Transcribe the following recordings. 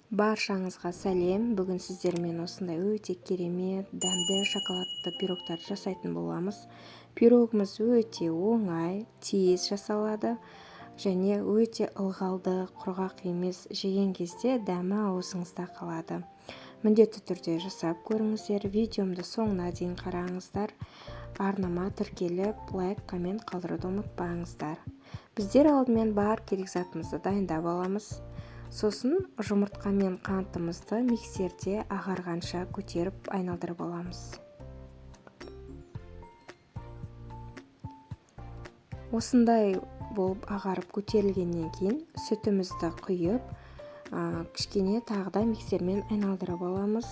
Баршаңызға сәлем. Бүгін сіздермен осындай өте керемет, дәмді шоколадты пирогтарды жасайтын боламыз. Пирогымыз өте оңай, тез жасалады және өте ылғалды, құрғақ емес, жеген кезде дәмі аузыңызда қалады. Міндетті түрде жасап көріңіздер. Видеомды соңына дейін қараңыздар. Арнама тіркеліп, лайк, коммент қалдыруды ұмытпаңыздар. Біздер алдымен бар керек затымызды дайындап аламыз. Сосын жұмыртқа мен қантымызды миксерде ағарғанша көтеріп айналдырып аламыз. Осындай болып ағарып көтерілгеннен кейін сүтімізді құйып, кішкене тағы да миксермен айналдырып аламыз.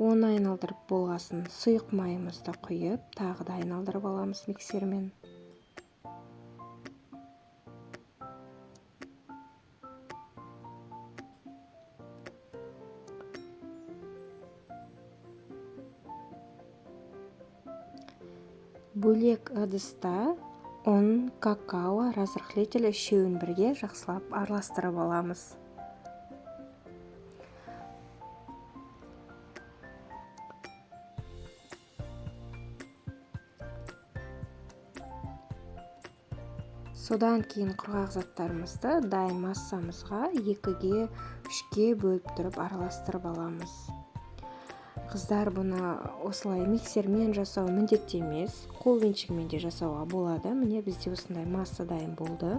Оны айналдырып болғасын сұйық майымызды құйып, тағы да айналдырып аламыз миксермен. Бөлек ыдыста ұн, какао, разрыхлитель үшеуін бірге жақсылап араластырып аламыз. Содан кейін құрғақ заттарымызды дайын массамызға 2-ге 3-ге бөліп тұрып араластырып аламыз. Қыздар бұны осылай миксермен жасау міндетті емес, қолвеншігімен де жасауға болады. Міне бізде осындай масса дайын болды.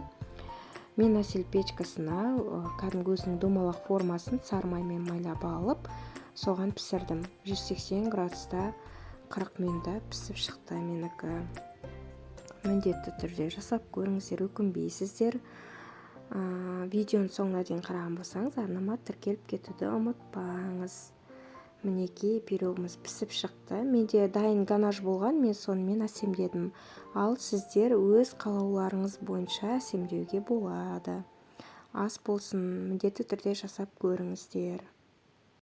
Мен әсел печкасына кәдімгі өзінің домалақ формасын сары маймен майлап алып, соған пісірдім. 180 градуста 40 минутта пісіп шықты менікі. Міндетті түрде жасап көріңіздер, өкінбейсіздер. Видеоның соңына дейін қараған болсаңыз, арнама тіркеліп кетуді ұмытпаңыз. Мінекей пирогымыз пісіп шықты. Менде дайын ганаш болған, мен сонымен әсемдедім. Ал сіздер өз қалауларыңыз бойынша әсемдеуге болады. Ас болсын, міндетті түрде жасап көріңіздер.